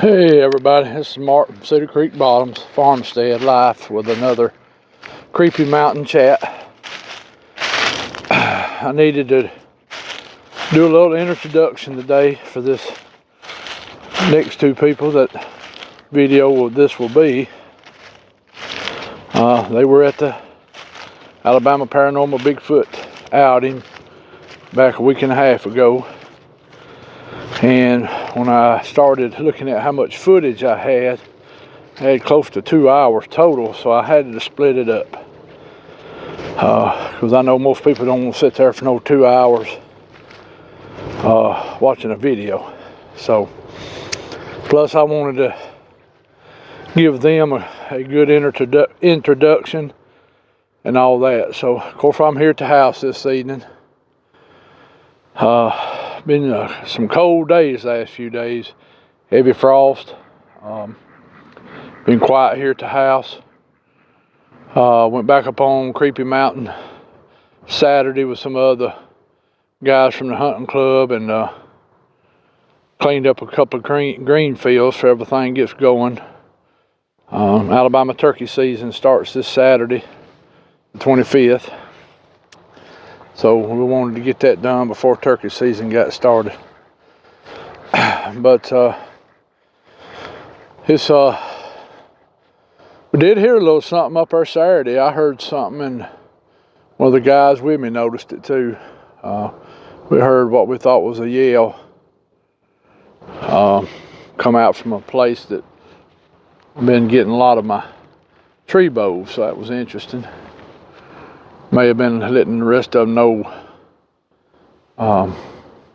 Hey everybody, this is Mark from Cedar Creek Bottoms Farmstead Life with another Creepy Mountain chat. I needed to do a little introduction today for this next two people that video of this will be. They were at the Alabama Paranormal Bigfoot outing back a week and a half ago. And when I started looking at how much footage I had close to 2 hours total, so I had to split it up. Because I know most people don't want to sit there for no 2 hours watching a video. So, plus I wanted to give them a good introduction and all that. So, of course, I'm here at the house this evening. Been some cold days last few days, heavy frost. Been quiet here at the house. Went back up on Creepy Mountain Saturday with some other guys from the hunting club and cleaned up a couple of green fields so everything gets going. Alabama turkey season starts this Saturday, the 25th. So we wanted to get that done before turkey season got started. But we did hear a little something up there Saturday. I heard something, and one of the guys with me noticed it too. We heard what we thought was a yell come out from a place that I've been getting a lot of my tree boughs, so that was interesting. May have been letting the rest of them know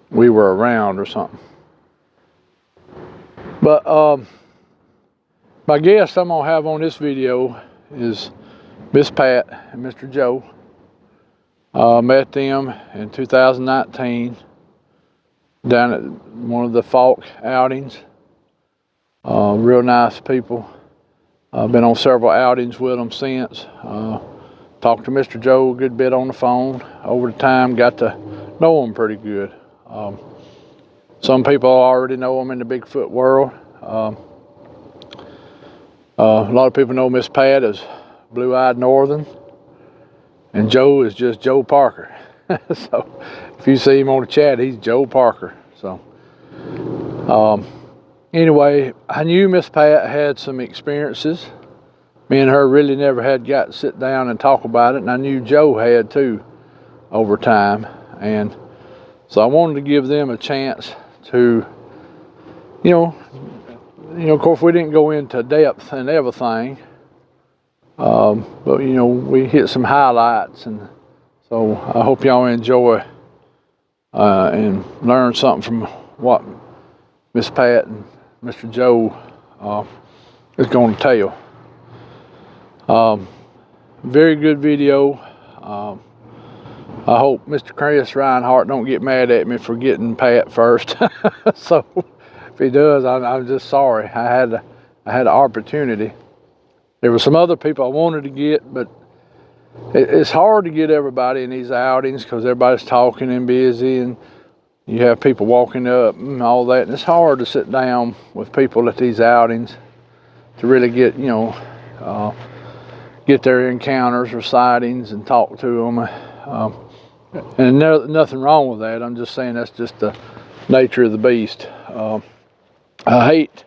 we were around or something. But my guest I'm gonna have on this video is Miss Pat and Mr. Joe. Met them in 2019 down at one of the Falk outings. Real nice people. I've been on several outings with them since. Talked to Mr. Joe a good bit on the phone over the time, got to know him pretty good. Some people already know him in the Bigfoot world. A lot of people know Miss Pat as Blue-Eyed Northern, and Joe is just Joe Parker. So if you see him on the chat, he's Joe Parker. So anyway, I knew Miss Pat had some experiences. Me and her really never had got to sit down and talk about it, and I knew Joe had too over time. And so I wanted to give them a chance to, you know, of course we didn't go into depth and everything, but you know, we hit some highlights, and so I hope y'all enjoy and learn something from what Miss Pat and Mr. Joe is going to tell. Very good video. I hope Mr. Chris Reinhardt don't get mad at me for getting Pat first. So if he does, I'm just sorry. I had the opportunity. There were some other people I wanted to get, but it's hard to get everybody in these outings because everybody's talking and busy, and you have people walking up and all that, and it's hard to sit down with people at these outings to really get, you know, get their encounters or sightings and talk to them. And nothing wrong with that. I'm just saying that's just the nature of the beast. I hate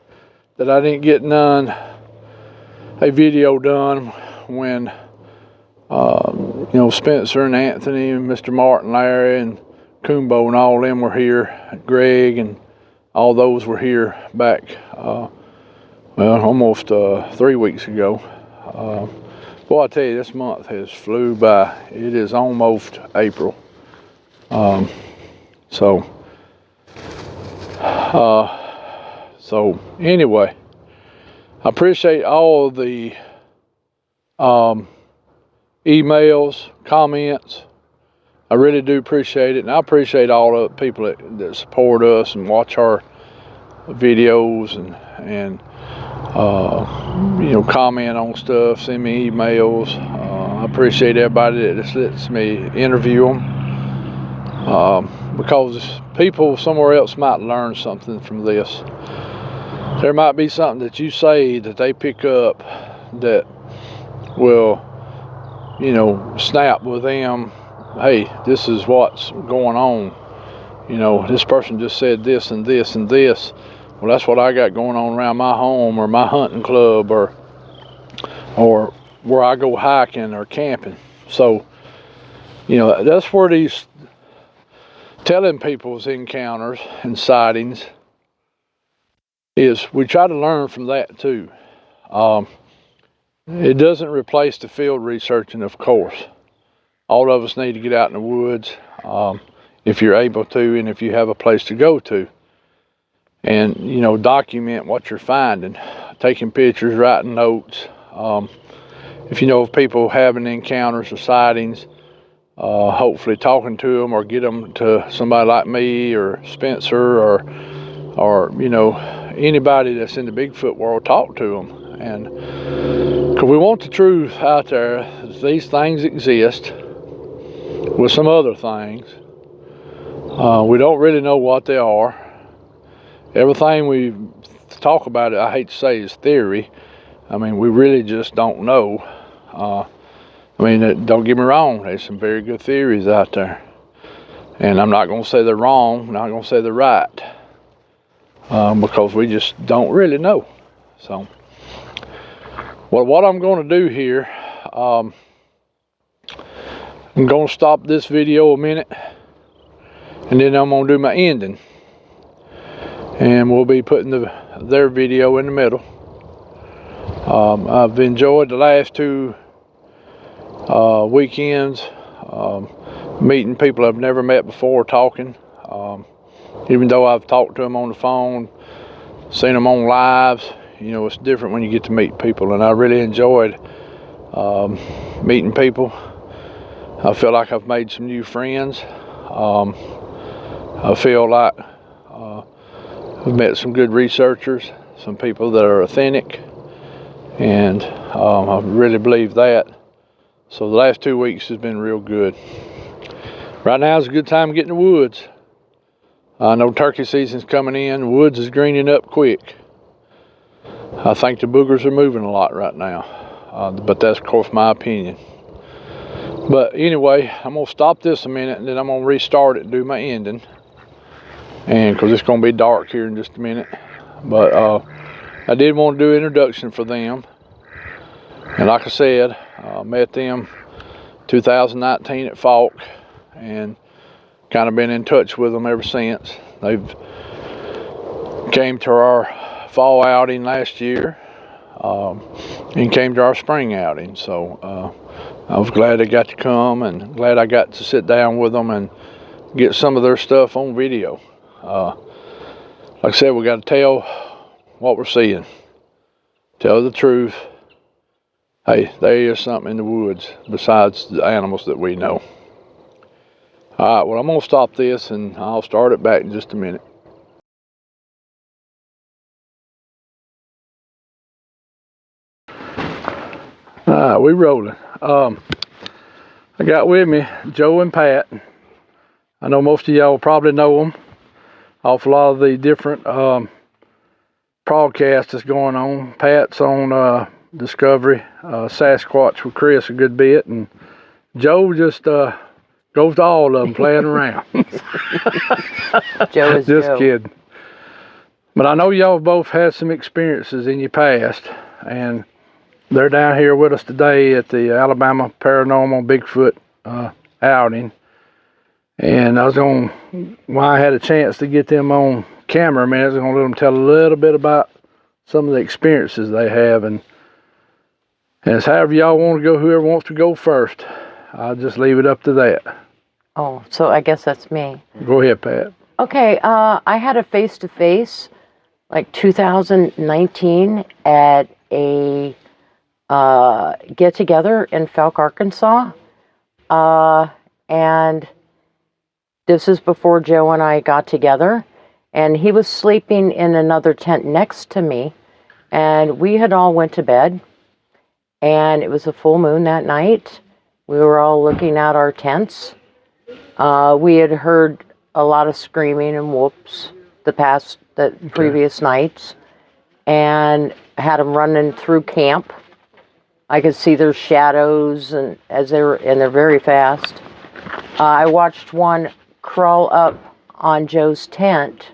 that I didn't get a video done when, you know, Spencer and Anthony and Mr. Martin, Larry and Kumbo and all them were here. Greg and all those were here back, well, almost 3 weeks ago. Boy, I tell you, this month has flew by. It is almost April. So anyway, I appreciate all of the emails, comments. I really do appreciate it, and I appreciate all the people that support us and watch our videos and you know, comment on stuff, send me emails. I appreciate everybody that just lets me interview them, because people somewhere else might learn something from this. there might be something that you say that they pick up that will, you know, snap with them. Hey, this is what's going on. You know, this person just said this and this and this. Well, that's what I got going on around my home or my hunting club or where I go hiking or camping. So, you know, that's where these telling people's encounters and sightings is we try to learn from that too. It doesn't replace the field researching, of course. All of us need to get out in the woods if you're able to and if you have a place to go to. And, you know, document what you're finding, taking pictures, writing notes. If you know of people having encounters or sightings, hopefully talking to them or get them to somebody like me or Spencer or you know, anybody that's in the Bigfoot world, talk to them. And because we want the truth out there, these things exist with some other things. We don't really know what they are. Everything we talk about, I hate to say, is theory. I mean, we really just don't know. I mean, don't get me wrong, there's some very good theories out there. And I'm not going to say they're wrong, I'm not going to say they're right. Because we just don't really know. So, well, what I'm going to do here, I'm going to stop this video a minute. And then I'm going to do my ending. And we'll be putting their video in the middle. I've enjoyed the last two weekends, meeting people I've never met before, talking. Even though I've talked to them on the phone, seen them on lives, you know, it's different when you get to meet people. And I really enjoyed meeting people. I feel like I've made some new friends. I feel like I've met some good researchers, some people that are authentic, and I really believe that. So the last 2 weeks has been real good. Right now is a good time to get in the woods. I know turkey season's coming in, the woods is greening up quick. I think the boogers are moving a lot right now, but that's of course my opinion. But anyway, I'm gonna stop this a minute and then I'm gonna restart it and do my ending. And because it's going to be dark here in just a minute. But I did want to do an introduction for them. And like I said, I met them 2019 at Falk. And kind of been in touch with them ever since. They've came to our fall outing last year. And came to our spring outing. So I was glad they got to come and glad I got to sit down with them and get some of their stuff on video. Like I said, we got to tell what we're seeing. Tell the truth. Hey, there is something in the woods besides the animals that we know. All right, well, I'm going to stop this and I'll start it back in just a minute. All right, we rolling. I got with me Joe and Pat. I know most of y'all probably know them off a lot of the different broadcasts that's going on. Pat's on Discovery, Sasquatch with Chris a good bit, and Joe just goes to all of them playing around. Joe is just Joe. kidding. But I know y'all both had some experiences in your past, and they're down here with us today at the Alabama Paranormal Bigfoot outing. And I was when I had a chance to get them on camera, man, I was going to let them tell a little bit about some of the experiences they have. And it's however y'all want to go, whoever wants to go first. I'll just leave it up to that. Oh, so I guess that's me. Go ahead, Pat. Okay, I had a face-to-face, like 2019, at a get-together in Falk, Arkansas. And this is before Joe and I got together. And he was sleeping in another tent next to me. And we had all went to bed. And it was a full moon that night. We were all looking at our tents. We had heard a lot of screaming and whoops the previous nights. and had them running through camp. I could see their shadows, and they're very fast. I watched one crawl up on Joe's tent,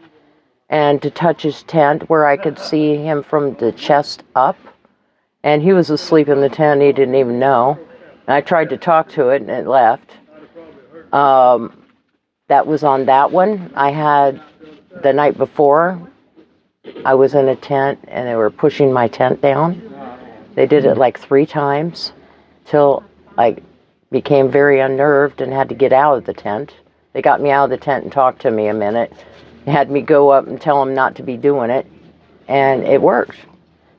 and to touch his tent where I could see him from the chest up, and he was asleep in the tent. He didn't even know. And I tried to talk to it, and it left. That was on that one. I had the night before, I was in a tent, and they were pushing my tent down. They did it like 3 times till I became very unnerved and had to get out of the tent. They got me out of the tent and talked to me a minute. They had me go up and tell them not to be doing it, and it worked.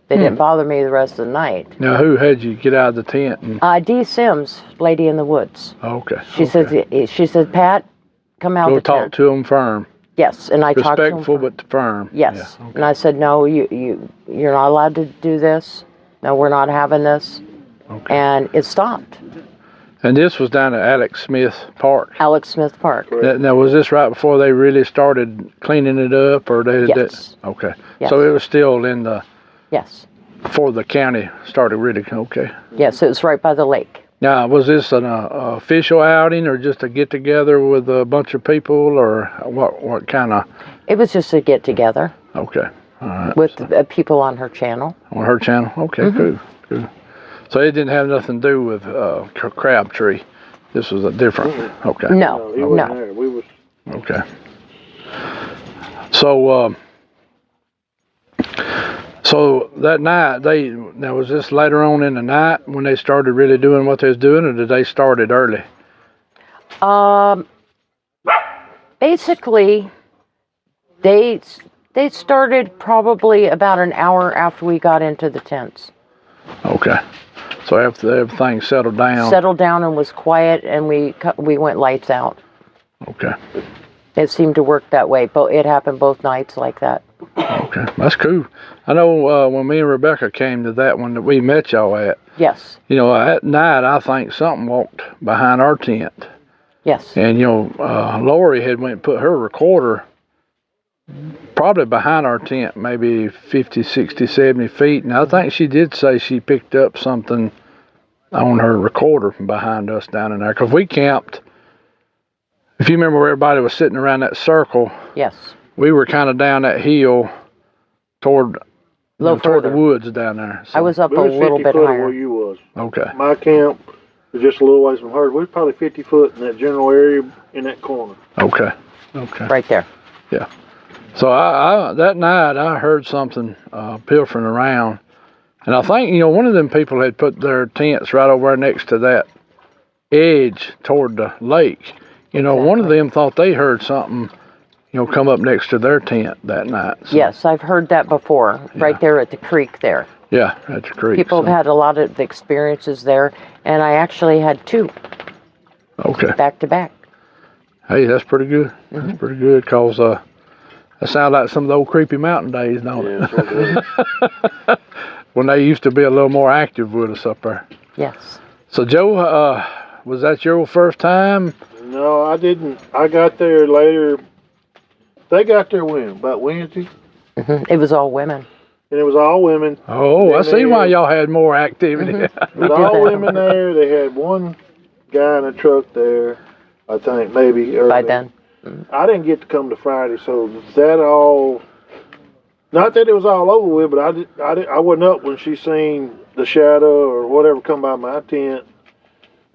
They didn't bother me the rest of the night. Now, who had you get out of the tent? Dee Sims, Lady in the Woods. Okay. She said, Pat, come out Go of the talk tent. to them firm. Yes, and I talked to them. Respectful but firm. Yes, Yeah, okay. and I said, no, you're not allowed to do this. No, we're not having this. Okay. And it stopped. And this was down at Alex Smith Park. Alex Smith Park. Now, was this right before they really started cleaning it up, or they? Yes. Okay. Yes. So it was still in the Yes. before the county started really. Okay. Yes, it was right by the lake. Now, was this an official outing, or just a get together with a bunch of people, or what kind of? It was just a get together Okay. All right. with people on her channel. On her channel. Okay. Cool. So it didn't have nothing to do with Crabtree. This was a different. Okay. No, he wasn't no. there. We was. Okay. So, so that night, now was this later on in the night when they started really doing what they was doing, or did they start it early? Basically, they started probably about an hour after we got into the tents. Okay. So after everything settled down. Settled down and was quiet, and we went lights out. Okay. It seemed to work that way, but it happened both nights like that. Okay. That's cool. I know when me and Rebecca came to that one that we met y'all at, Yes, at night, I think something walked behind our tent. yes. And, Lori had went and put her recorder probably behind our tent, maybe 50, 60, 70 feet. And I think she did say she picked up something on her recorder from behind us down in there. Because we camped, if you remember where everybody was sitting around that circle, Yes. we were kind of down that hill toward, Little toward the further. woods down there. So, I was up We a was little 50 bit foot higher. where you was. Okay. My camp was just a little ways from hers. We was probably 50 foot in that general area in that corner. Okay. Okay. Right there. So I that night I heard something pilfering around, and I think one of them people had put their tents right over there next to that edge toward the lake. One of them thought they heard something, come up next to their tent that night. So, Yes, I've heard that before. Right there at the creek there. yeah, at the creek. People have had a lot of experiences there, and I actually had 2 Okay. back to back. Hey, that's pretty good. That's pretty good, cause that sounds like some of the old Creepy Mountain days, don't it? Yeah, so good. When they used to be a little more active with us up there. Yes. So Joe, was that your first time? No, I didn't. I got there later. They got there when? About Wednesday? It was all women. And it was all women. Oh, I And see why they- y'all had more activity. It We was did all that. women there. They had one guy in a truck there, I think, maybe early. By then. I didn't get to come to Friday, so that all. Not that it was all over with, but I wasn't up when she seen the shadow or whatever come by my tent.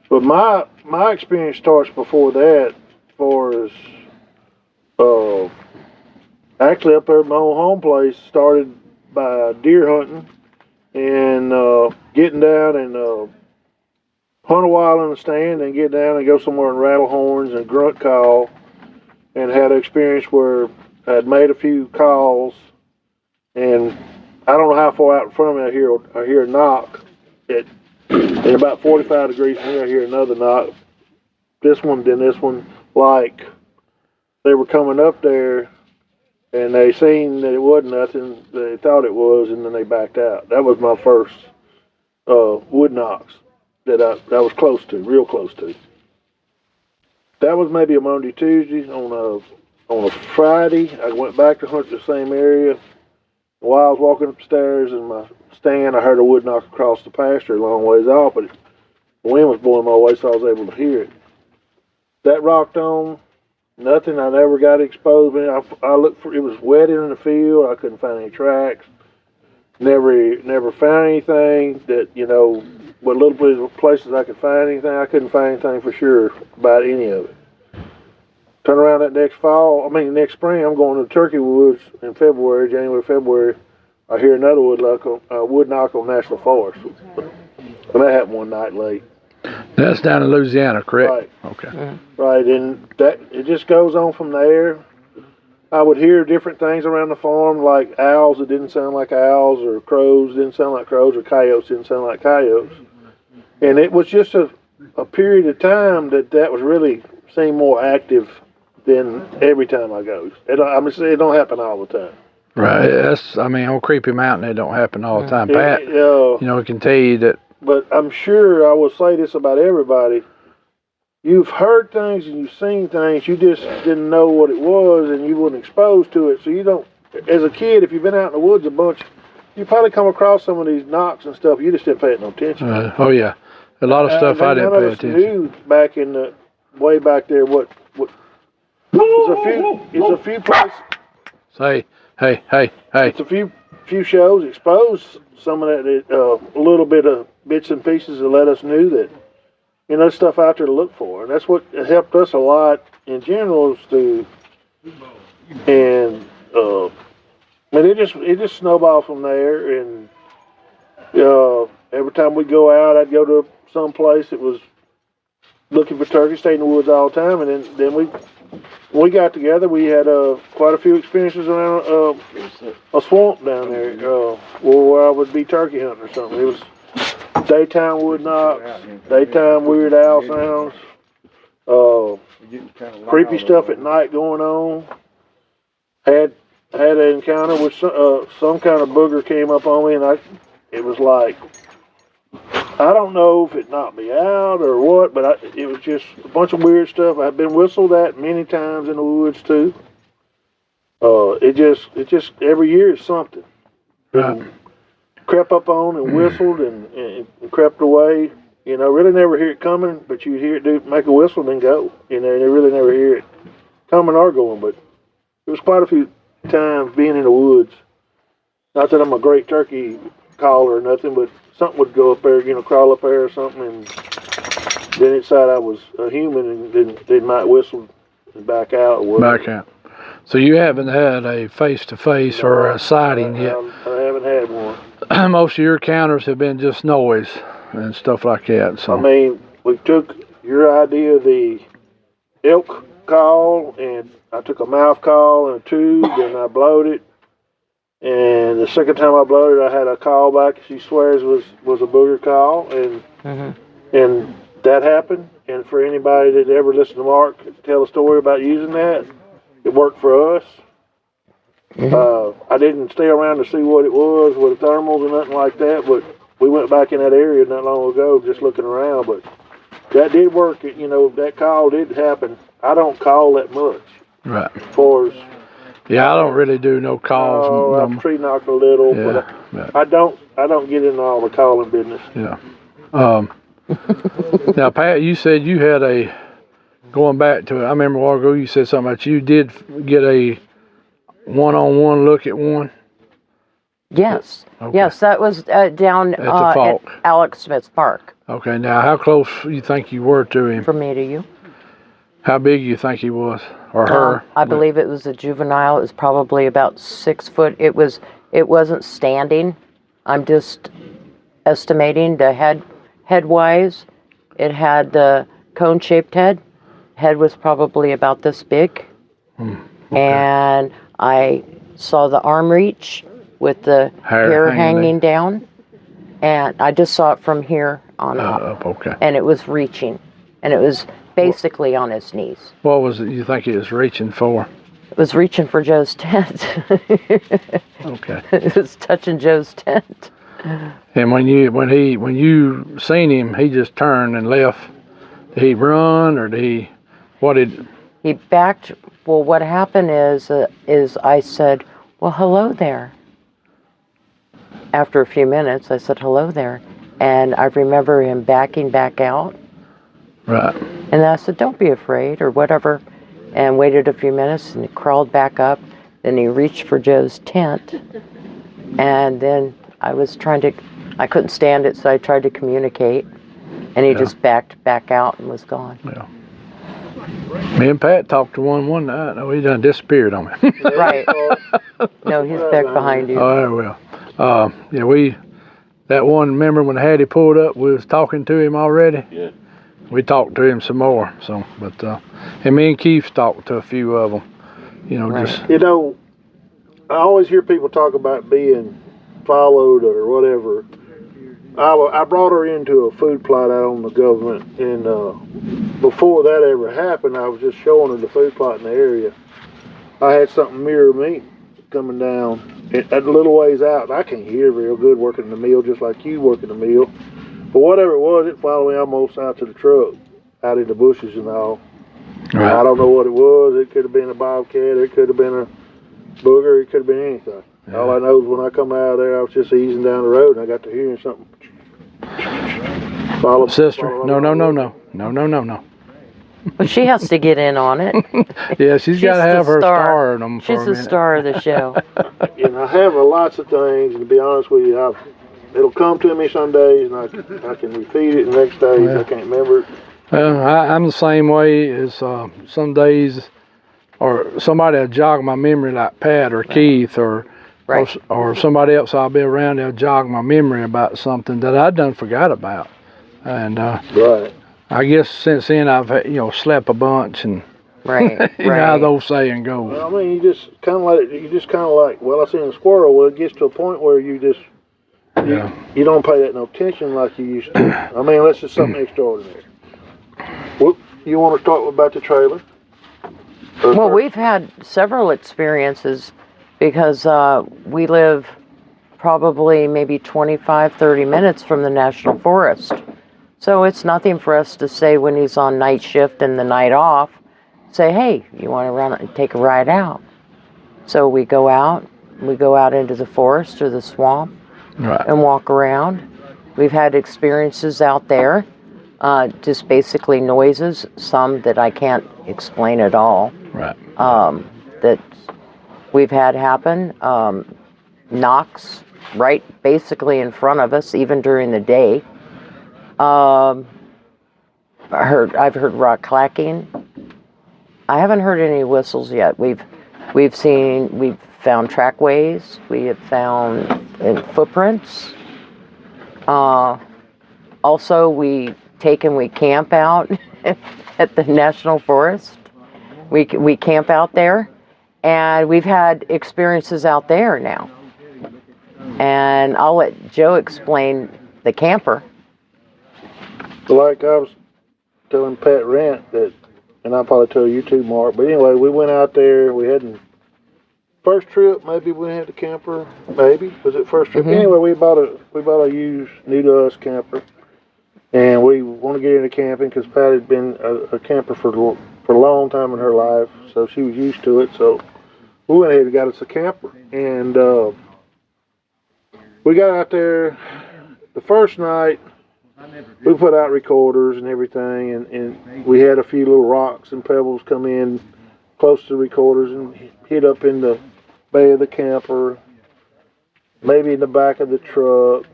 But my experience starts before that, as far as actually up there at my old home place. Started by deer hunting and getting down and hunt a while in the stand, and get down and go somewhere and rattle horns and grunt call. And had an experience where I had made a few calls, and I don't know how far out in front of me I hear a knock. At about 45 degrees from here, I hear another knock. This one, then this one, like they were coming up there, and they seen that it wasn't nothing. They thought it was, and then they backed out. That was my first wood knocks that I was close to, real close to. That was maybe a Monday, Tuesday. On a Friday, I went back to hunt the same area, While I was walking upstairs in my stand, I heard a wood knock across the pasture a long ways off, but the wind was blowing my way, so I was able to hear it. That rocked on, nothing. I never got exposed. I looked for, it was wet in the field. I couldn't find any tracks. Never found anything that, what little bit of places I could find anything, I couldn't find anything for sure about any of it. Turn around that next spring, I'm going to the Turkey Woods in January, February. I hear another wood knock on National Forest. And that happened one night late. That's down in Louisiana, correct? Right. Okay. Right, and it just goes on from there. I would hear different things around the farm, like owls that didn't sound like owls, or crows didn't sound like crows, or coyotes didn't sound like coyotes. And it was just a period of time that was really seemed more active than every time I go. It don't happen all the time. Right. On Creepy Mountain, it don't happen all the time. Pat, It can tell you that. But I'm sure I will say this about everybody. You've heard things and you've seen things, you just didn't know what it was and you weren't exposed to it. So you don't, as a kid, if you've been out in the woods a bunch, you probably come across some of these knocks and stuff, you just didn't pay it no attention. Oh, yeah. A lot of stuff I didn't pay attention. Knew back in the, way back there, what it's a few places. Say, hey. It's a few shows exposed some of that, a little bit of bits and pieces that let us knew that, stuff out there to look for. And that's what helped us a lot in general and it just snowballed from there. And, every time we go out, I'd go to some place that was looking for turkey, stayed in the woods all the time. And then when we got together, we had quite a few experiences around a swamp down there where I would be turkey hunting or something. It was daytime wood knocks, daytime weird owl sounds, creepy stuff at night going on. Had an encounter with some kind of booger came up on me, and it was like, I don't know if it knocked me out or what, but it was just a bunch of weird stuff. I've been whistled at many times in the woods too. It just every year is something. Right. Crept up on and whistled and crept away. Really never hear it coming, but you hear it make a whistle and then go. And you really never hear it coming or going. But it was quite a few times being in the woods. Not that I'm a great turkey caller or nothing, but something would go up there, crawl up there or something, and then it said I was a human, and then they might whistle and back out or whatever. Back out. So you haven't had a face-to-face or a sighting yet? I haven't had one. Most of your encounters have been just noise and stuff like that. So we took your idea of the elk call, and I took a mouth call and a tube, and I blowed it. And the second time I blowed it, I had a call back. She swears was a booger call, and that happened. And for anybody that ever listened to Mark tell a story about using that, it worked for us. I didn't stay around to see what it was with the thermals or nothing like that, but we went back in that area not long ago just looking around. But that did work. That call did happen. I don't call that much. Right. Yeah, I don't really do no calls. I've tree knocked a little, but I don't get into all the calling business. Yeah. Now, Pat, you said you had going back to it, I remember a while ago you said something about you did get a one-on-one look at one. Yes. Okay. Yes, that was down At the Falk. at Alex Smith's Park. Okay, now how close you think you were to him? From me to you. How big you think he was, or her? I believe it was a juvenile. It was probably about 6 foot. It wasn't standing. I'm just estimating the head-wise. It had the cone-shaped head. Head was probably about this big. Okay. And I saw the arm reach with the hair hanging down. And I just saw it from here on up. Okay. And it was reaching. And it was basically on his knees. What was it you think he was reaching for? It was reaching for Joe's tent. Okay. It was touching Joe's tent. And when you seen him, he just turned and left. Did he run or He backed. Well, what happened is I said, "Well, hello there," after a few minutes, I said, hello there. And I remember him backing back out. Right. And I said, don't be afraid or whatever. And waited a few minutes and he crawled back up. Then he reached for Joe's tent. And then I couldn't stand it, so I tried to communicate. And he just backed back out and was gone. Yeah. Me and Pat talked to one night. Oh, he done disappeared on me. Right. No, he's back behind you. Oh, well. Yeah, that one, remember when Hattie pulled up, we was talking to him already? Yeah. We talked to him some more, so, but, and me and Keith talked to a few of them, Right. just, You know, I always hear people talk about being followed or whatever. I brought her into a food plot out on the government, and before that ever happened, I was just showing her the food plot in the area. I had something mirror me coming down at a little ways out, and I can't hear real good working the mill, just like you working the mill. But whatever it was, it followed me almost out to the truck, out in the bushes and all. I right, don't know what it was. It could have been a bobcat. It could have been a booger. It could have been anything. Yeah. All I know is when I come out of there, I was just easing down the road, and I got to hearing something. sister, no. But she has to get in on it. Yeah, she's got to the have her star. star in them for She's a the minute. star of the show. And I have lots of things, and to be honest with you, it'll come to me some days, and I can repeat it, and the next days I can't remember it. I'm the same way as some days, or somebody will jog my memory like Pat or Keith or Right. or somebody else I'll be around, they'll jog my memory about something that I done forgot about. And Right. I guess since then I've slept a bunch, and Right. you know how Right. those saying goes. Well, I mean, you just kind of like, well, I seen a squirrel. Well, it gets to a point where you don't pay that no attention like you used to. I mean, unless it's something extraordinary. Well, you want to talk about the trailer? Well, we've had several experiences because we live probably maybe 25, 30 minutes from the National Forest. So it's nothing for us to say when he's on night shift and the night off, say, hey, you want to run and take a ride out? So we go out into the forest or the swamp Right. and walk around. We've had experiences out there, just basically noises, some that I can't explain at all, Right. that we've had happen. Knocks right basically in front of us, even during the day. I've heard rock clacking. I haven't heard any whistles yet. We've found trackways. We have found footprints. Also, we camp out at the National Forest. We camp out there, and we've had experiences out there now. And I'll let Joe explain the camper. Like I was telling Pat Rent that, and I'll probably tell you too, Mark. But anyway, we went out there. We hadn't. First trip, maybe we had the camper. Maybe was it first trip? Mhm. Anyway, we bought a used, new to us camper, and we want to get into camping because Pat had been a camper for a long time in her life, so she was used to it. So we went ahead and got us a camper, and we got out there the first night. We put out recorders and everything, and we had a few little rocks and pebbles come in close to the recorders and hit up in the bay of the camper, maybe in the back of the truck.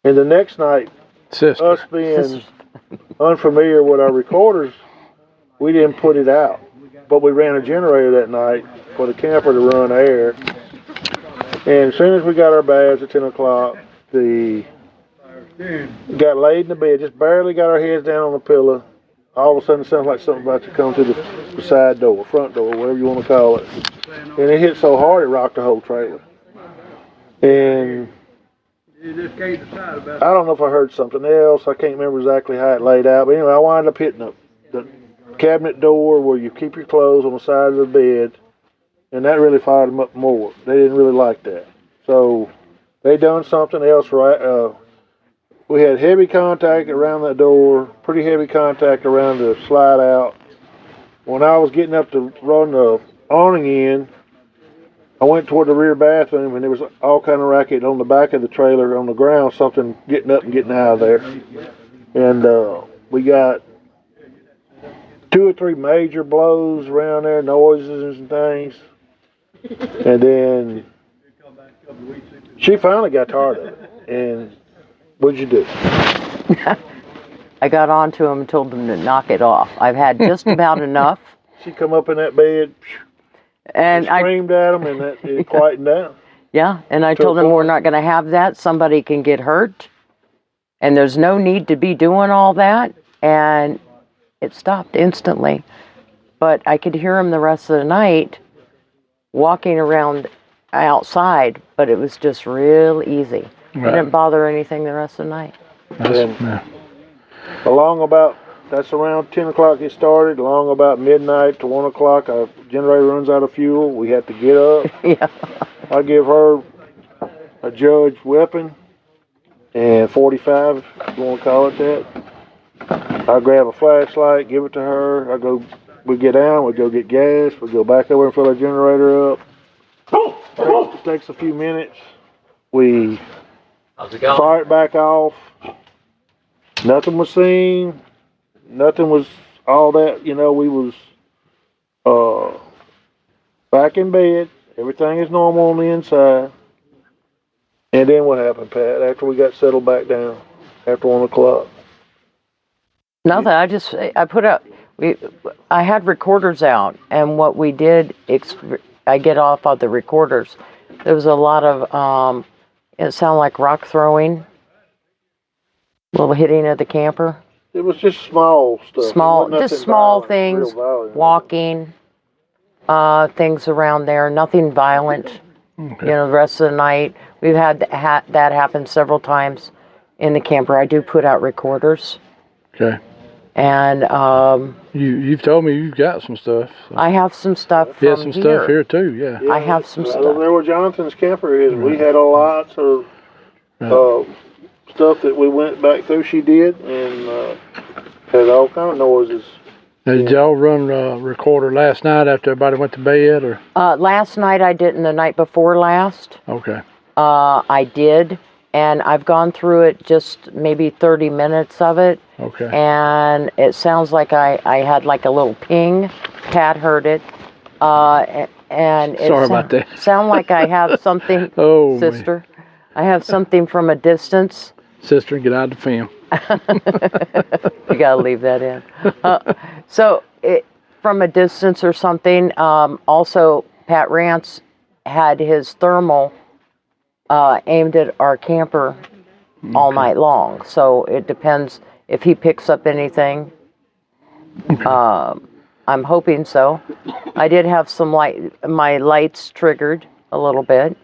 And the next night, Sister. us being unfamiliar with our recorders, we didn't put it out. But we ran a generator that night for the camper to run air. And as soon as we got our baths at 10 o'clock, got laid in the bed, just barely got our heads down on the pillow. All of a sudden, it sounds like something about to come to the side door, front door, whatever you want to call it. And it hit so hard, it rocked the whole trailer. And I don't know if I heard something else. I can't remember exactly how it laid out. But anyway, I wound up hitting the cabinet door where you keep your clothes on the side of the bed. And that really fired them up more. They didn't really like that. So they done something else right. We had heavy contact around that door, pretty heavy contact around the slide out. When I was getting up to run the awning in, I went toward the rear bathroom, and there was all kind of racket on the back of the trailer on the ground, something getting up and getting out of there. And we got 2 or 3 major blows around there, noises and things. And then she finally got tired of it. And what'd you do? I got onto him and told him to knock it off. I've had just about enough. She come up in that bed, And I screamed at him, and it quietened down. Yeah, and I told him we're not going to have that. Somebody can get hurt, and there's no need to be doing all that. And it stopped instantly. But I could hear him the rest of the night walking around outside, but it was just real easy. It didn't bother anything the rest of the night. That's around 10 o'clock it started. Along about midnight to 1 o'clock, our generator runs out of fuel. We have to get up. Yeah. I give her a Judge weapon and 45, if you want to call it that. I grab a flashlight, give it to her. We get down, we go get gas, we go back over and fill our generator up. It takes a few minutes. We fire it back off. Nothing was seen. Nothing was all that, we was back in bed. Everything is normal on the inside. And then what happened, Pat, after we got settled back down after 1 o'clock? Nothing. I had recorders out, and what we did, I get off of the recorders. There was a lot of, it sounded like rock throwing, a little hitting of the camper. It was just small stuff. Just small things, walking, things around there, nothing violent. Okay. The rest of the night. We've had that happen several times in the camper. I do put out recorders. Okay. And you've told me you've got some stuff. So. I have some stuff from here. Some stuff here too, yeah. I have some stuff. There where Jonathan's camper is. We had lots of stuff that we went back through. She did, and had all kind of noises. Now, did y'all run a recorder last night after everybody went to bed, or? Last night I didn't. The night before last. Okay. I did, and I've gone through it, just maybe 30 minutes of it. Okay. And it sounds like I had like a little ping. Pat heard it. And it Sorry about that. Sound like I have something, oh, sister. Man. I have something from a distance. Sister, get out of the film. You gotta leave that in. From a distance or something. Also, Pat Rance had his thermal aimed at our camper all night long. So it depends if he picks up anything. Okay. I'm hoping so. I did have my lights triggered a little bit.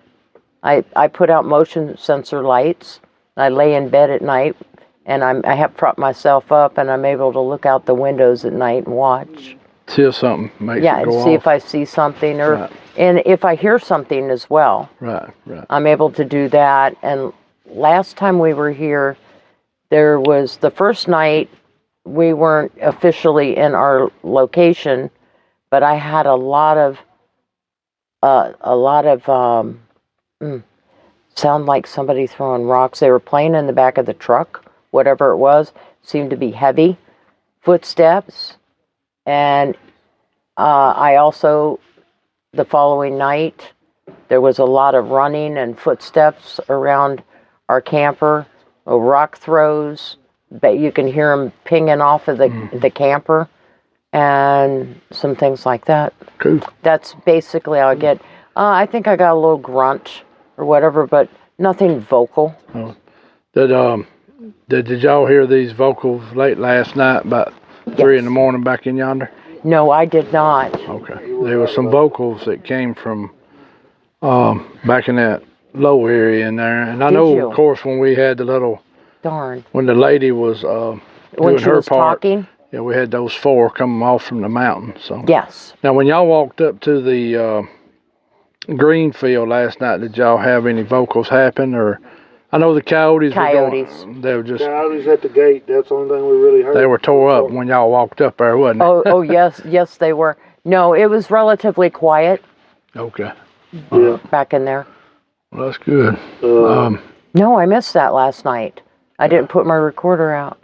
I put out motion sensor lights. I lay in bed at night, and I have propped myself up, and I'm able to look out the windows at night and watch. See something, makes yeah, it go and see off. If I see something, or right. And if I hear something as well. Right. I'm able to do that. And last time we were here, there was the first night we weren't officially in our location, but I had a lot of sound like somebody throwing rocks. They were playing in the back of the truck, whatever it was, seemed to be heavy footsteps. And I also, the following night, there was a lot of running and footsteps around our camper, rock throws, but you can hear them pinging off of the camper, and some things like that. Cool. That's basically how I get. I think I got a little grunt or whatever, but nothing vocal. Oh. Did y'all hear these vocals late last night, about 3 in the morning back in yonder? No, I did not. Okay. There were some vocals that came from back in that low area in there. And I know, of course, when we had the little... Darn. When the lady was when doing she her was part, talking? Yeah, we had those 4 coming off from the mountain. So yes. Now, when y'all walked up to the green field last night, did y'all have any vocals happen? Or I know the coyotes. They were just coyotes at the gate. That's the only thing we really heard. They were tore up when y'all walked up there, wasn't it? Oh yes, they were. No, it was relatively quiet. Okay. Yeah. back in there. Well, that's good. Uh, No, I missed that last night. I didn't put my recorder out.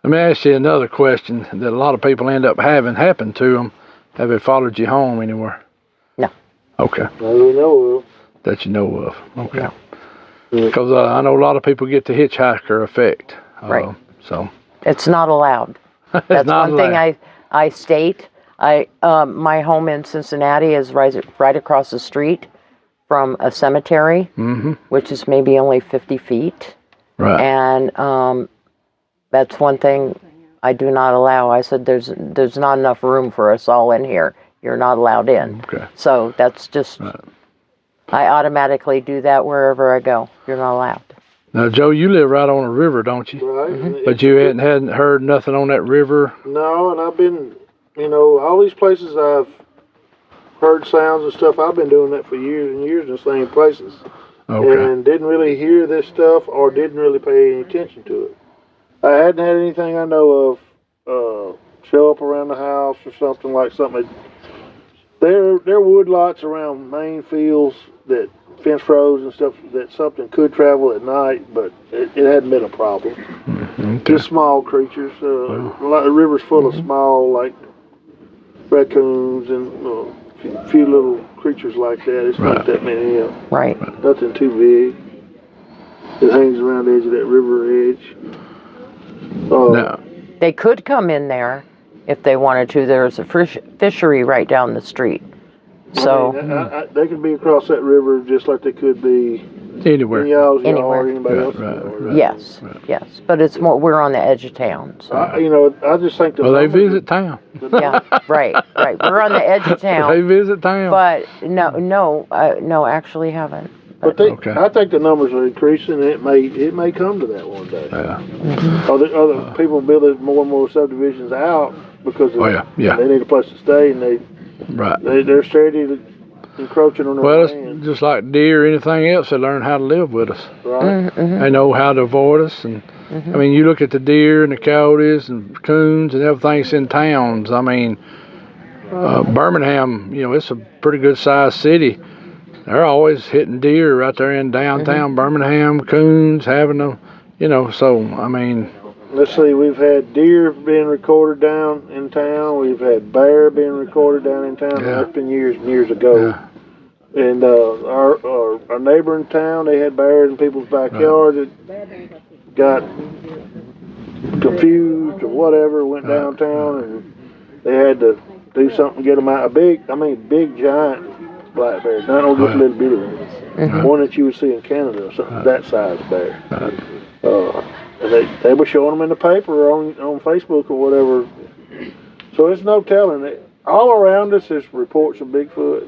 Let me ask you another question that a lot of people end up having happen to them. Have it followed you home anywhere? No. Okay. as we know of. That you know of. Okay. No. Because I know a lot of people get the hitchhiker effect. Right. So It's not allowed. it's That's not one thing allowed. I state. My home in Cincinnati is right across the street from a cemetery, which is maybe only 50 feet. Right. And that's one thing I do not allow. I said there's not enough room for us all in here. You're not allowed in. Okay. So that's just, I automatically do that wherever I go. You're not allowed. Now, Joe, you live right on a river, don't you? Right. But you hadn't heard nothing on that river. No, and I've been, all these places I've heard sounds and stuff. I've been doing that for years and years in the same places, Okay. and didn't really hear this stuff or didn't really pay any attention to it. I hadn't had anything I know of show up around the house or something like something. There are wood lots around main fields that fence rows and stuff that something could travel at night, but it hadn't been a problem. Okay. Just small creatures. A lot of rivers full of small, like raccoons and a few little creatures like that. It's not that many. Right. Nothing too big. It hangs around the edge of that river edge. Now, They could come in there if they wanted to. There's a fishery right down the street. So, they could be across that river just like they could be anywhere. in y'all's Anywhere. yard, anybody else's Right, yard. Right. yes, yes. But it's more, we're on the edge of town. So. I just think the Well, they numbers- visit town. Yeah, right. We're on the edge of They town. visit town. But no, actually haven't. But Okay. I think the numbers are increasing. And it may come to that one day. Yeah. Other people building more and more subdivisions out because Oh, yeah. they need a place to stay and Right. they're steady encroaching on their Well, land. it's just like deer or anything else. They learn how to live with us. Right? They know how to avoid us. And I mean, you look at the deer and the coyotes and coons and everything's in towns. I mean, Birmingham, it's a pretty good sized city. They're always hitting deer right there in downtown Birmingham, coons having them, so, I mean, Let's see, we've had deer being recorded down in town. We've had bear being recorded down in town. Yeah. That's been years and years ago. Yeah. And our neighboring town, they had bears in people's backyard that got confused or whatever, went downtown, and they had to do something to get them out. Big giant black bear, not on just little bitty ones. One that you would see in Canada, or something that size bear. And they were showing them in the paper or on Facebook or whatever. So it's no telling it. All around us is reports of Bigfoot,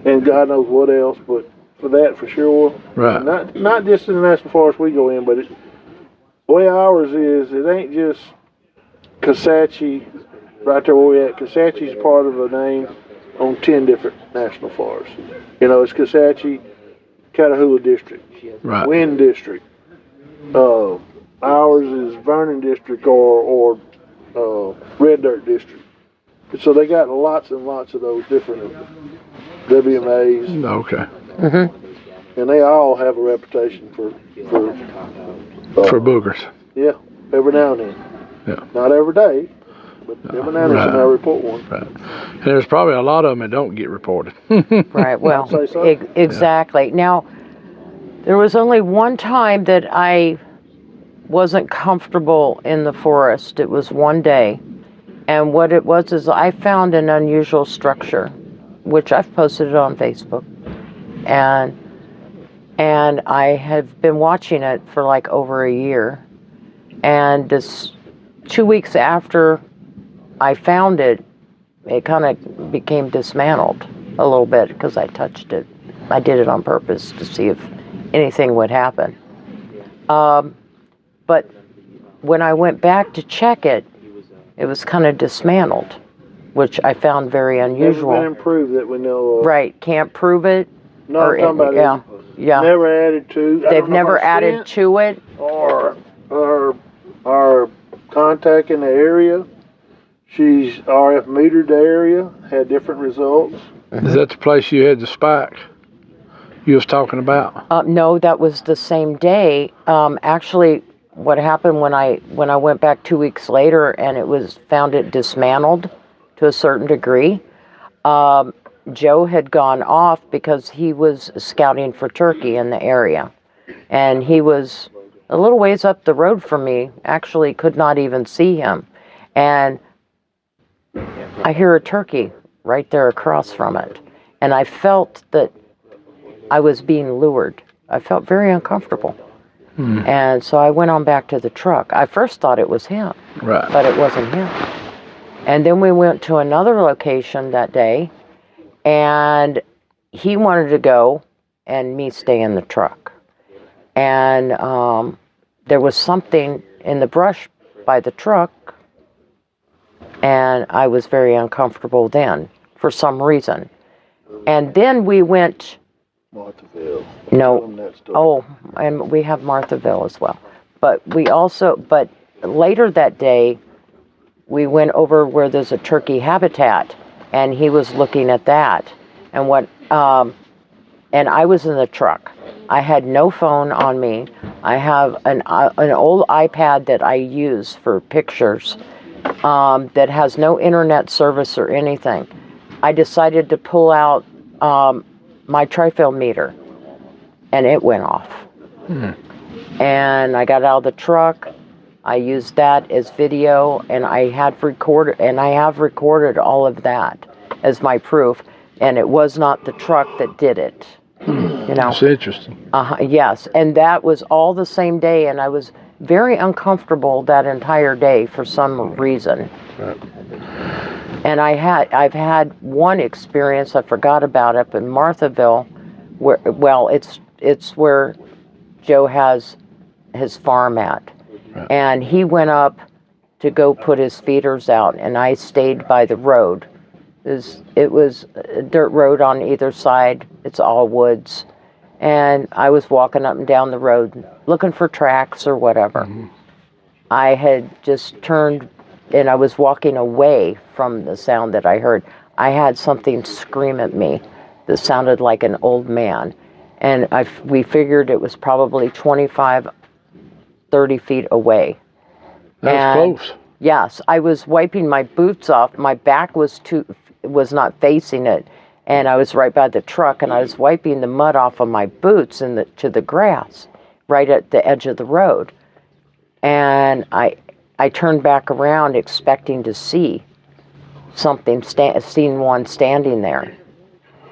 and God knows what else, but for that for sure. Right. Not just in the national forest we go in, but the way ours is, it ain't just Kisatchie right there where we at. Kisatchie's part of a name on 10 different national forests. It's Kisatchie, Catahoula District, right. Wind District. Ours is Vernon District or Red Dirt District. So they got lots and lots of those different WMAs, Okay. and they all have a reputation for For boogers. yeah, every now and then. Yeah. Not every day, but every now and then somebody report one. Right. And there's probably a lot of them that don't get reported. Right. Well, I'd say so. exactly. Now, there was only one time that I wasn't comfortable in the forest. It was one day. And what it was is I found an unusual structure, which I've posted it on Facebook. And I have been watching it for like over a year. And this 2 weeks after I found it, it kind of became dismantled a little bit because I touched it. I did it on purpose to see if anything would happen. But when I went back to check it, it was kind of dismantled, which I found very Never unusual. been improved that we know of. Right, can't prove it. No, I'm talking about yeah, yeah. never added to. I They've don't know never if added sent to it. or our contact in the area. She's RF metered the area, had different results. Is that the place you had the spike you was talking about? No, that was the same day. Actually, what happened when I went back 2 weeks later and found it dismantled to a certain degree. Joe had gone off because he was scouting for turkey in the area, and he was a little ways up the road from me. Actually, could not even see him, and I hear a turkey right there across from it, and I felt that I was being lured. I felt very uncomfortable. And so I went on back to the truck. I first thought it was him, Right. but it wasn't him. And then we went to another location that day, and he wanted to go and me stay in the truck. And there was something in the brush by the truck, and I was very uncomfortable then for some reason. And then we went... Marthaville. No. Tell 'em that story. Oh, and we have Marthaville as well. But but later that day, we went over where there's a turkey habitat, and he was looking at that. And and I was in the truck. I had no phone on me. I have an old iPad that I use for pictures that has no internet service or anything. I decided to pull out my tri-film meter, and it went off. And I got out of the truck. I used that as video, and I have recorded all of that as my proof. And it was not the truck that did it. You know. That's interesting. Yes, and that was all the same day, and I was very uncomfortable that entire day for some reason. Right. And I've had one experience, I forgot about it, in Marthaville, where it's where Joe has his farm at. Right. And he went up to go put his feeders out, and I stayed by the road. It was a dirt road on either side. It's all woods. And I was walking up and down the road looking for tracks or whatever. I had just turned, and I was walking away from the sound that I heard. I had something scream at me that sounded like an old man. And we figured it was probably 25, 30 feet away. That's And- close. Yes, I was wiping my boots off. My back was not facing it, and I was right by the truck, and I was wiping the mud off of my boots to the grass, right at the edge of the road. And I turned back around expecting to see something, seen one standing there,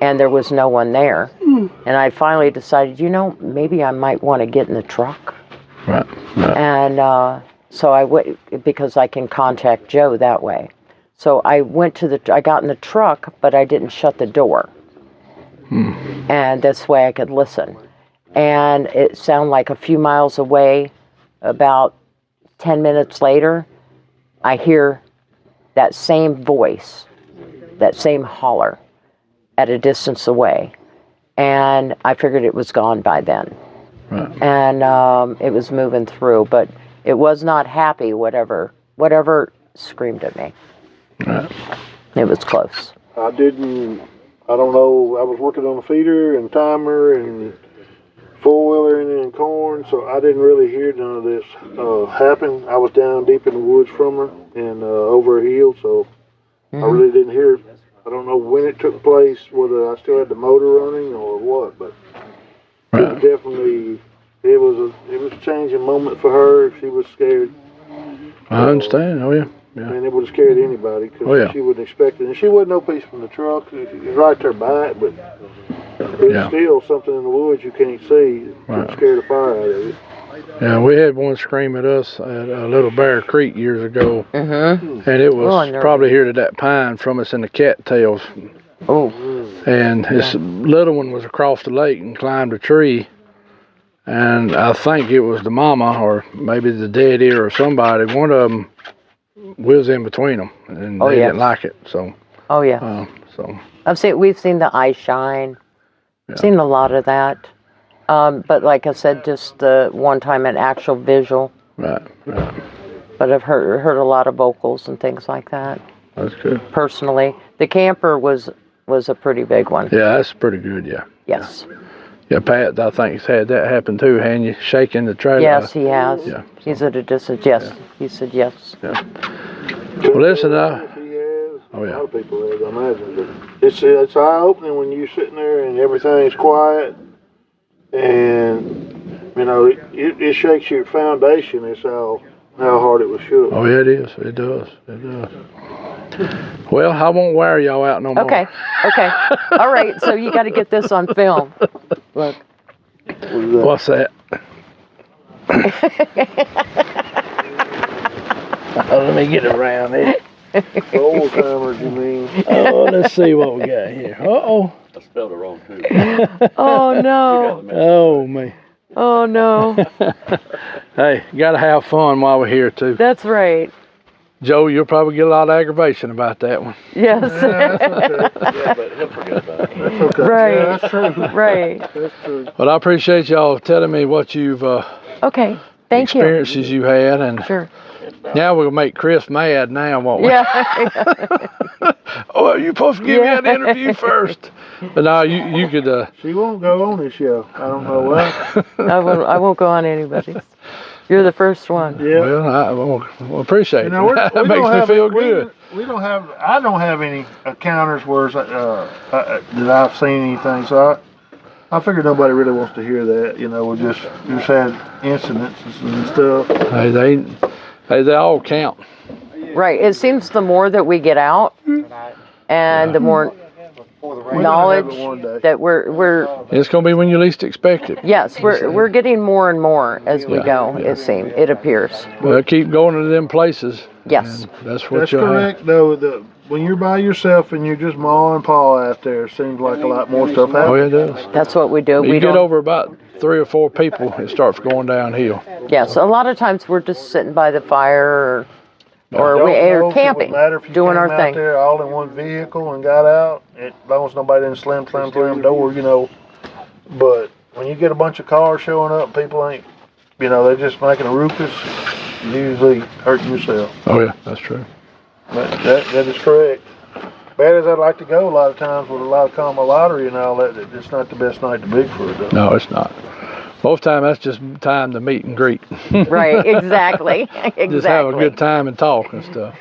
and there was no one there. And I finally decided, maybe I might want to get in the truck. Right. Right. And so I went, because I can contact Joe that way. So I got in the truck, but I didn't shut the door. And this way I could listen. And it sounded like a few miles away, about 10 minutes later, I hear that same voice, that same holler at a distance away. And I figured it was gone by then. Right. And it was moving through, but it was not happy, whatever screamed at me. Right. It was close. I don't know, I was working on a feeder and timer and four-wheeler and corn, so I didn't really hear none of this happen. I was down deep in the woods from her and over a hill, so I really didn't hear it. I don't know when it took place, whether I still had the motor running or what, but it was definitely, it was a changing moment for her. She was scared. I understand. Oh yeah. Yeah. And it would have scared anybody because she wouldn't expect it. And she wasn't no piece from the truck. It was right there by it, but it's still something in the woods you can't see. It would scare the fire out of it. Yeah, we had one scream at us at Little Bear Creek years ago, and it was probably here to that pine from us in the cattails. Oh. And this little one was across the lake and climbed a tree, and I think it was the mama or maybe the daddy or somebody. One of them was in between them, and they didn't like it. So. Oh yeah. So. We've seen the eye shine. Yeah. Seen a lot of that. But like I said, just the one time an actual visual. Right. Right. But I've heard a lot of vocals and things like that. That's good. Personally, the camper was was a pretty big one. Yeah, that's pretty good. Yeah. Yes. Yeah, Pat, I think he's had that happen too. Hadn't you? Shaking the trailer. Yes, he has. Yeah. He's at a distance. Yes. Yeah. He said yes. Yeah. Well, listen, He has. Oh, yeah. A lot of people have, I imagine. But it's eye opening when you're sitting there and everything's quiet, and you know it shakes your foundation. It's how hard it was shook. Oh, yeah, it is. It does. It does. Well, I won't wear y'all out no more. Okay. Okay. All right. So you got to get this on film. Look. What's that? Let me get around it. Old timers, you mean? Oh, let's see what we got here. Uh-oh. I spelled it wrong too. Oh no. Oh, man. Oh no. Hey, you got to have fun while we're here, too. That's right. Joe, you'll probably get a lot of aggravation about that one. Yes. Yeah, that's okay. Yeah, but he'll forget about it. That's okay. Right. Yeah, that's true. Right. That's true. But I appreciate y'all telling me what you've Okay. Thank you. experiences you had, and Sure. now we'll make Chris mad now, won't we? Yeah. Oh, you supposed to give me an interview first. But no, you could. She won't go on this show. I don't know why. I won't go on anybody's. You're the first one. Yeah. Well, I appreciate You know, it. That we makes don't me have, feel good. We don't have. I don't have any encounters where that I've seen anything. So I figured nobody really wants to hear that. You know, we just had incidents and stuff. Hey, they all count. Right. It seems the more that we get out, and the more knowledge one day. that we're It's gonna be when you least expect it. yes, we're getting more and more as we Yeah. go. It appears. Well, keep going to them places. Yes. And that's what That's you'll have. correct, though. When you're by yourself and you're just Ma and Pa out there, it seems like a lot more stuff Oh, happens. yeah, it does. That's what we do. You We get don't. over about 3 or 4 people, it starts going downhill. Yes. A lot of times we're just sitting by the fire or Don't know we're if it camping, would matter if you doing came our out thing. there all in one vehicle and got out, as long as nobody didn't slam door, you know. But when you get a bunch of cars showing up, people ain't, you know, they're just making a ruckus, usually hurting yourself. Oh, yeah, that's true. But that is correct. Bad as I'd like to go, a lot of times with a lot of camaraderie and all that, it's not the best night to Bigfoot, though. No, it's not. Most time that's just time to meet and greet. Right. Exactly. Exactly. Just have a good time and talk and stuff.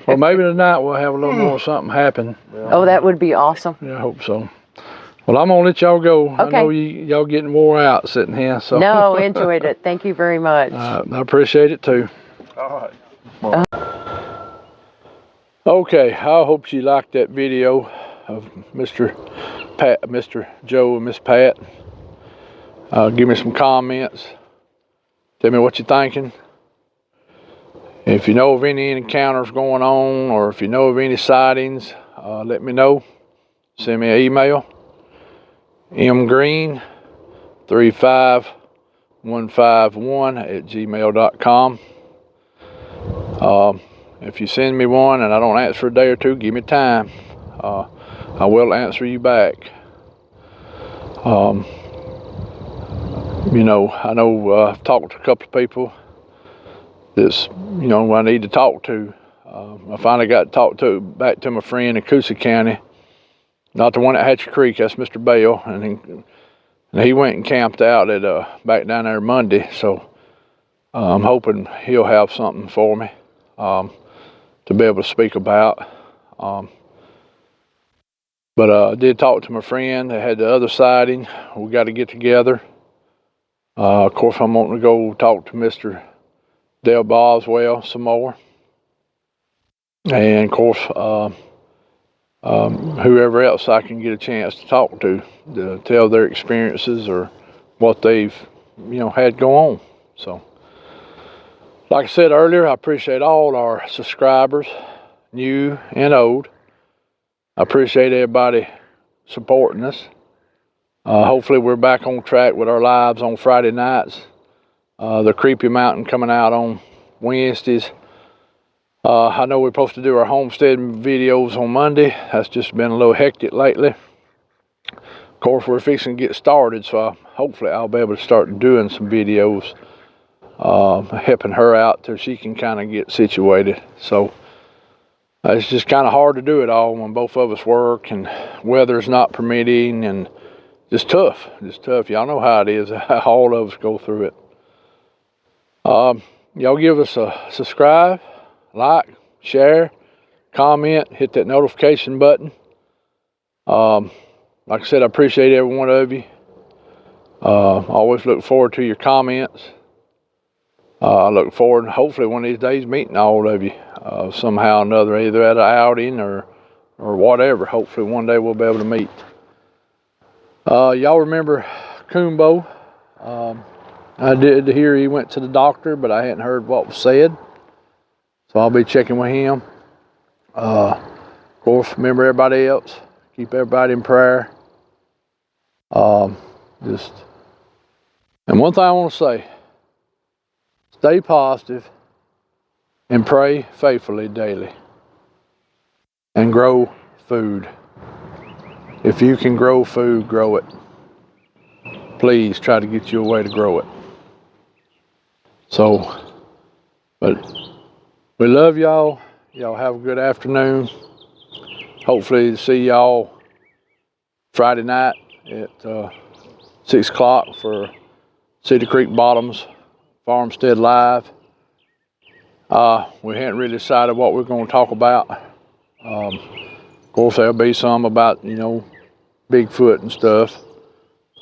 Well, maybe tonight we'll have a little more something happen. Oh, that would be awesome. Yeah, I hope so. Well, I'm gonna let y'all go. I Okay. know y'all getting wore out sitting here, so No, enjoyed it. Thank you very much. I appreciate it too. All right. Okay, I hope you liked that video of Mr. Joe and Miss Pat. Give me some comments. Tell me what you're thinking. If you know of any encounters going on, or if you know of any sightings, let me know. Send me an email. mgreen35151@gmail.com. If you send me one and I don't answer a day or two, give me time. I will answer you back. You know, I know I've talked to a couple of people that's, you know, I need to talk to. I finally got to talk back to my friend in Coosa County. Not the one at Hatchet Creek, that's Mr. Bell. And he went and camped out at back down there Monday. So I'm hoping he'll have something for me to be able to speak about. But I did talk to my friend that had the other sighting. We got to get together. Of course, I'm wanting to go talk to Mr. Dale Boswell some more. And of course, whoever else I can get a chance to talk to tell their experiences or what they've, you know, had go on. So, like I said earlier, I appreciate all our subscribers, new and old. I appreciate everybody supporting us. Hopefully we're back on track with our lives on Friday nights. The Creepy Mountain coming out on Wednesdays. I know we're supposed to do our homestead videos on Monday. That's just been a little hectic lately. Of course, we're fixing to get started, so hopefully I'll be able to start doing some videos, helping her out till she can kind of get situated. So It's just kind of hard to do it all when both of us work and weather's not permitting, and just tough. Y'all know how it is. All of us go through it. Y'all give us a subscribe, like, share, comment, hit that notification button. Like I said, I appreciate every one of you. Always look forward to your comments. I look forward, hopefully one of these days, meeting all of you somehow or another, either at an outing or whatever. Hopefully one day we'll be able to meet. Y'all remember Coombo? I did hear he went to the doctor, but I hadn't heard what was said. So I'll be checking with him. Of course, remember everybody else. Keep everybody in prayer. And one thing I want to say, stay positive and pray faithfully daily. And grow food. If you can grow food, grow it. Please try to get you a way to grow it. So, but we love y'all. Y'all have a good afternoon. Hopefully see y'all Friday night at 6 o'clock for Cedar Creek Bottoms Farmstead Live. We hadn't really decided what we're going to talk about. Of course, there'll be some about, Bigfoot and stuff.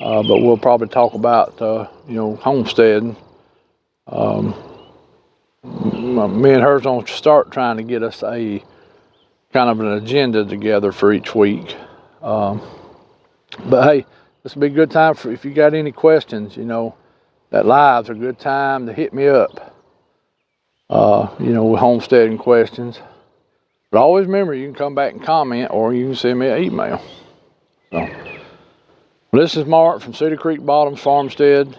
But we'll probably talk about, homesteading. Me and her's going to start trying to get us a kind of an agenda together for each week. But hey, this will be a good time for if you got any questions. That live's a good time to hit me up. With homesteading questions. But always remember, you can come back and comment, or you can send me an email. So, this is Mark from Cedar Creek Bottoms Farmstead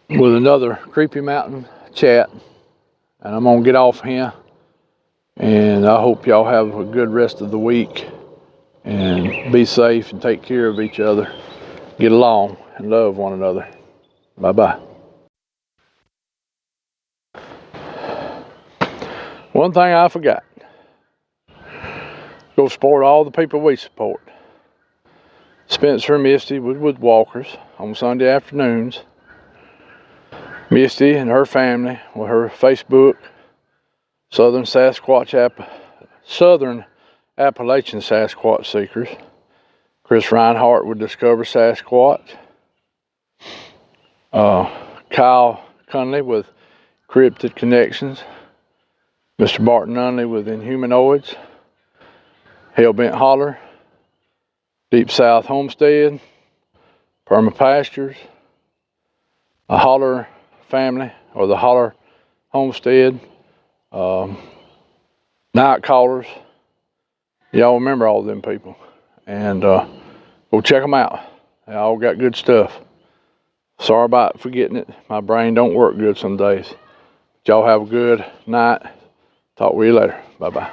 with another Creepy Mountain chat. And I'm going to get off here. And I hope y'all have a good rest of the week. And be safe and take care of each other. Get along and love one another. Bye-bye. One thing I forgot. Go support all the people we support. Spencer and Misty with Woodwalkers on Sunday afternoons. Misty and her family with her Facebook, Southern Appalachian Sasquatch Seekers. Chris Reinhardt with Discover Sasquatch. Kyle Cunley with Cryptid Connections. Mr. Barton Nunley with Inhumanoids. Hellbent Holler. Deep South Homestead. Perma Pastures. A Holler family, or the Holler Homestead. Night Callers. Y'all remember all them people. And go check them out. They all got good stuff. Sorry about forgetting it. My brain don't work good some days. Y'all have a good night. Talk with you later. Bye-bye.